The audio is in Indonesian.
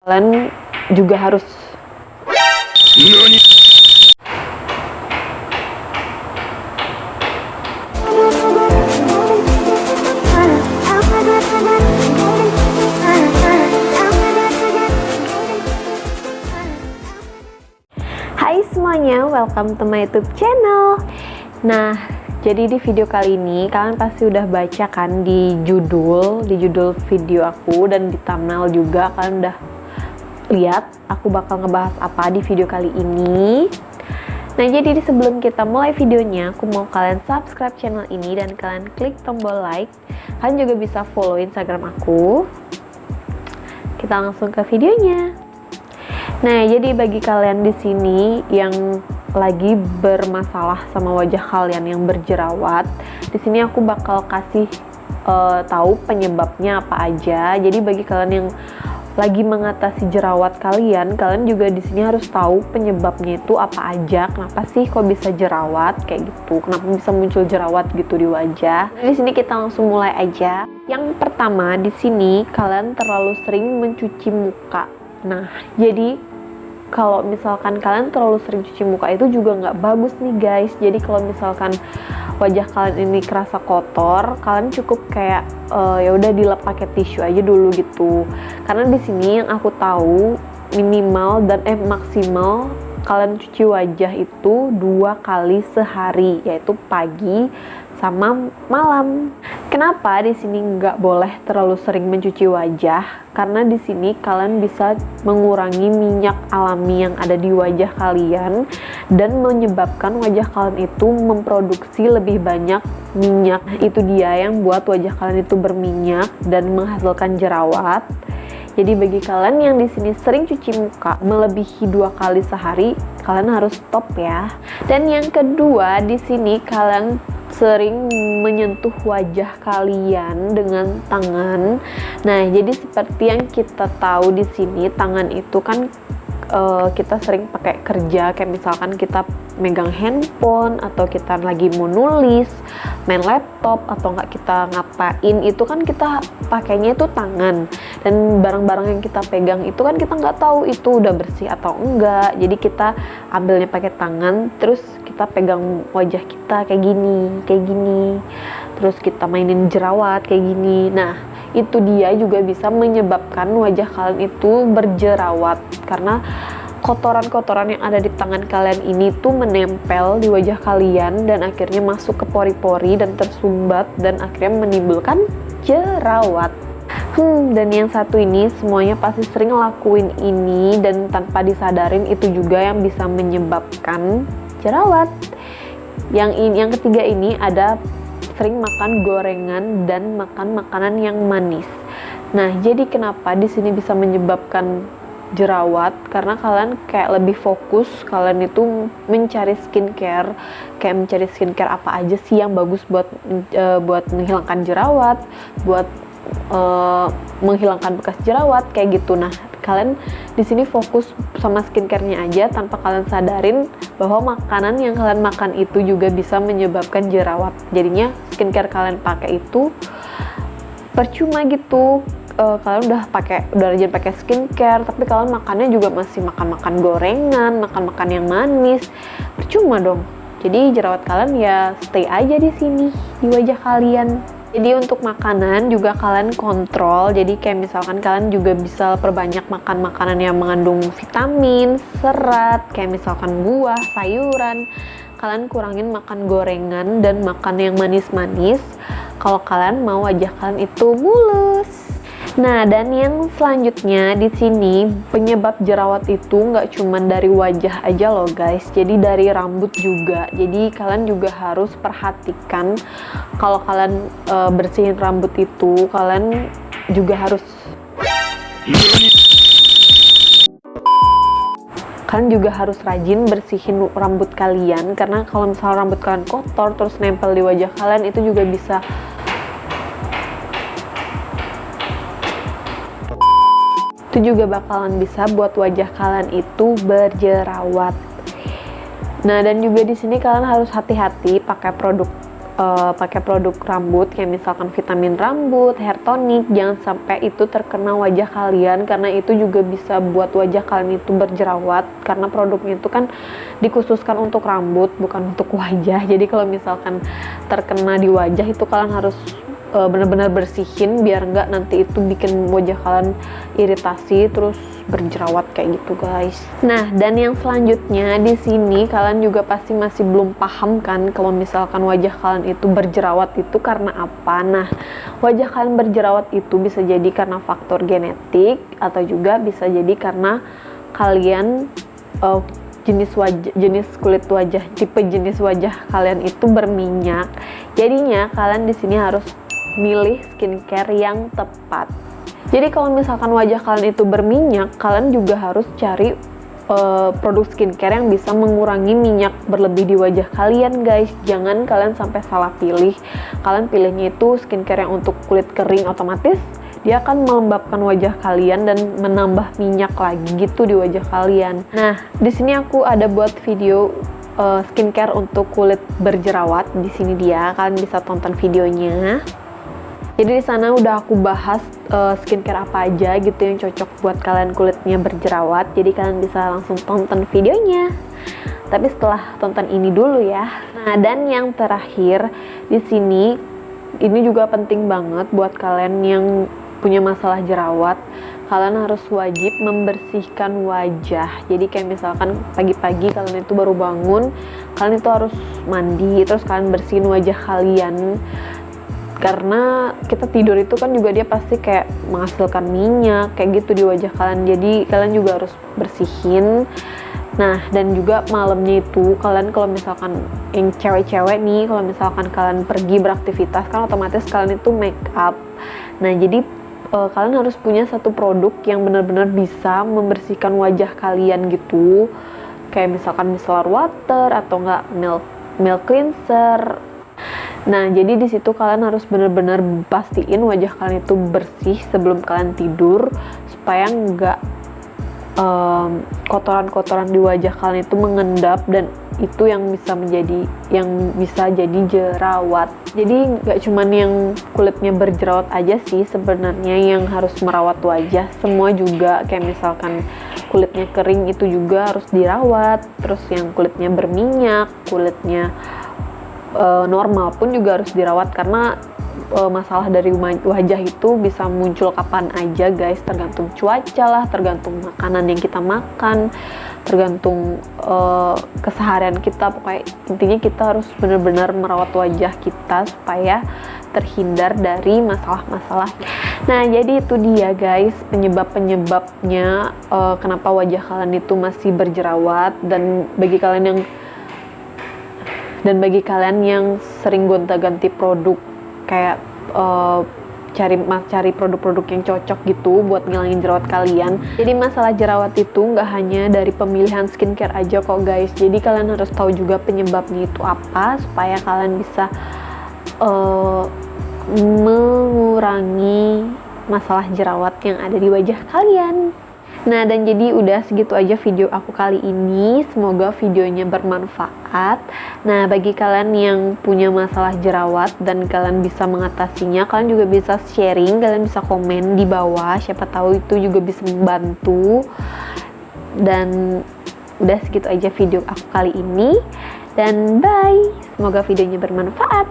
Kalian juga harus Hai semuanya, welcome to my YouTube channel. Nah, jadi di video kali ini kalian pasti udah baca kan di judul video aku, dan di thumbnail juga kalian udah lihat aku bakal ngebahas apa di video kali ini. Nah, jadi sebelum kita mulai videonya, aku mau kalian subscribe channel ini dan kalian klik tombol like. Kalian juga bisa follow Instagram aku. Kita langsung ke videonya. Nah, jadi bagi kalian di sini yang lagi bermasalah sama wajah kalian yang berjerawat, di sini aku bakal kasih tahu penyebabnya apa aja. Jadi bagi kalian yang lagi mengatasi jerawat kalian juga di sini harus tahu penyebabnya itu apa aja. Kenapa sih kok bisa jerawat kayak gitu? Kenapa bisa muncul jerawat gitu di wajah? Di sini kita langsung mulai aja. Yang pertama, di sini kalian terlalu sering mencuci muka. Nah, jadi kalau misalkan kalian terlalu sering cuci muka itu juga nggak bagus nih guys. Jadi kalau misalkan wajah kalian ini kerasa kotor, kalian cukup kayak ya udah dilap pakai tisu aja dulu gitu. Karena di sini yang aku tahu minimal dan maksimal kalian cuci wajah itu 2 kali sehari, yaitu pagi sama malam. Kenapa di sini nggak boleh terlalu sering mencuci wajah? Karena di sini kalian bisa mengurangi minyak alami yang ada di wajah kalian dan menyebabkan wajah kalian itu memproduksi lebih banyak minyak. Itu dia yang buat wajah kalian itu berminyak dan menghasilkan jerawat. Jadi bagi kalian yang di sini sering cuci muka melebihi 2 kali sehari, kalian harus stop ya. Dan yang kedua, di sini kalian sering menyentuh wajah kalian dengan tangan. Nah, jadi seperti yang kita tahu di sini, tangan itu kan kita sering pakai kerja, kayak misalkan kita megang handphone atau kita lagi mau nulis, main laptop, atau nggak kita ngapain, itu kan kita pakainya itu tangan. Dan barang-barang yang kita pegang itu kan kita nggak tahu itu udah bersih atau enggak. Jadi kita ambilnya pakai tangan, terus kita pegang wajah kita kayak gini, terus kita mainin jerawat kayak gini. Nah, itu dia juga bisa menyebabkan wajah kalian itu berjerawat karena kotoran-kotoran yang ada di tangan kalian ini tuh menempel di wajah kalian dan akhirnya masuk ke pori-pori dan tersumbat dan akhirnya menimbulkan jerawat. Dan yang satu ini semuanya pasti sering ngelakuin ini dan tanpa disadarin itu juga yang bisa menyebabkan jerawat. Yang ketiga ini ada sering makan gorengan dan makan makanan yang manis. Nah, jadi kenapa di sini bisa menyebabkan jerawat? Karena kalian kayak lebih fokus, kalian itu mencari skincare, kayak mencari skincare apa aja sih yang bagus buat menghilangkan jerawat, buat menghilangkan bekas jerawat kayak gitu. Nah, kalian di sini fokus sama skincare-nya aja tanpa kalian sadarin bahwa makanan yang kalian makan itu juga bisa menyebabkan jerawat. Jadinya skincare kalian pakai itu percuma gitu. Kalian udah rajin pakai skincare, tapi kalian makannya juga masih makan gorengan, makan yang manis, percuma dong. Jadi jerawat kalian ya stay aja di sini di wajah kalian. Jadi untuk makanan juga kalian kontrol. Jadi kayak misalkan kalian juga bisa perbanyak makan makanan yang mengandung vitamin, serat, kayak misalkan buah, sayuran. Kalian kurangin makan gorengan dan makan yang manis-manis kalau kalian mau wajah kalian itu mulus. Nah, dan yang selanjutnya di sini penyebab jerawat itu nggak cuma dari wajah aja loh guys, jadi dari rambut juga. Jadi kalian juga harus perhatikan kalau kalian bersihin rambut itu, kalian juga harus rajin bersihin rambut kalian, karena kalau misalnya rambut kalian kotor terus nempel di wajah kalian itu juga bisa bakalan bisa buat wajah kalian itu berjerawat. Nah, dan juga di sini kalian harus hati-hati pakai produk pakai produk rambut kayak misalkan vitamin rambut, hair tonic, jangan sampai itu terkena wajah kalian, karena itu juga bisa buat wajah kalian itu berjerawat, karena produknya itu kan dikhususkan untuk rambut bukan untuk wajah. Jadi kalau misalkan terkena di wajah itu kalian harus benar-benar bersihin biar nggak nanti itu bikin wajah kalian iritasi terus berjerawat kayak gitu guys. Nah, dan yang selanjutnya di sini kalian juga pasti masih belum paham kan kalau misalkan wajah kalian itu berjerawat itu karena apa. Nah, wajah kalian berjerawat itu bisa jadi karena faktor genetik atau juga bisa jadi karena kalian jenis kulit wajah, tipe jenis wajah kalian itu berminyak. Jadinya kalian di sini harus milih skincare yang tepat. Jadi kalau misalkan wajah kalian itu berminyak, kalian juga harus cari produk skincare yang bisa mengurangi minyak berlebih di wajah kalian guys. Jangan kalian sampai salah pilih. Kalian pilihnya itu skincare yang untuk kulit kering, otomatis dia akan melembabkan wajah kalian dan menambah minyak lagi gitu di wajah kalian. Nah, di sini aku ada buat video skincare untuk kulit berjerawat. Di sini dia, kalian bisa tonton videonya. Jadi di sana udah aku bahas skincare apa aja gitu yang cocok buat kalian kulitnya berjerawat. Jadi kalian bisa langsung tonton videonya. Tapi setelah tonton ini dulu ya. Nah, dan yang terakhir di sini ini juga penting banget buat kalian yang punya masalah jerawat. Kalian harus wajib membersihkan wajah. Jadi kayak misalkan pagi-pagi kalian itu baru bangun, kalian itu harus mandi, terus kalian bersihin wajah kalian. Karena kita tidur itu kan juga dia pasti kayak menghasilkan minyak kayak gitu di wajah kalian. Jadi kalian juga harus bersihin. Nah, dan juga malamnya itu kalian kalau misalkan yang cewek-cewek nih, kalau misalkan kalian pergi beraktivitas kan otomatis kalian itu make up. Nah, jadi kalian harus punya satu produk yang benar-benar bisa membersihkan wajah kalian gitu. Kayak misalkan micellar water atau enggak milk cleanser. Nah, jadi di situ kalian harus benar-benar pastiin wajah kalian itu bersih sebelum kalian tidur supaya nggak kotoran-kotoran di wajah kalian itu mengendap, dan itu yang bisa jadi jerawat. Jadi nggak cuman yang kulitnya berjerawat aja sih sebenarnya yang harus merawat wajah, semua juga kayak misalkan kulitnya kering itu juga harus dirawat, terus yang kulitnya berminyak, kulitnya normal pun juga harus dirawat, karena masalah dari wajah itu bisa muncul kapan aja guys, tergantung cuaca lah, tergantung makanan yang kita makan, tergantung keseharian kita. Pokoknya intinya kita harus benar-benar merawat wajah kita supaya terhindar dari masalah-masalah. Nah, jadi itu dia guys penyebab-penyebabnya kenapa wajah kalian itu masih berjerawat. Dan bagi kalian yang sering gonta-ganti produk, kayak cari produk-produk yang cocok gitu buat ngilangin jerawat kalian. Jadi masalah jerawat itu nggak hanya dari pemilihan skincare aja kok guys. Jadi kalian harus tahu juga penyebabnya itu apa supaya kalian bisa mengurangi masalah jerawat yang ada di wajah kalian. Nah, dan jadi udah segitu aja video aku kali ini. Semoga videonya bermanfaat. Nah, bagi kalian yang punya masalah jerawat dan kalian bisa mengatasinya, kalian juga bisa sharing, kalian bisa komen di bawah. Siapa tahu itu juga bisa membantu. Dan udah segitu aja video aku kali ini. Dan bye. Semoga videonya bermanfaat.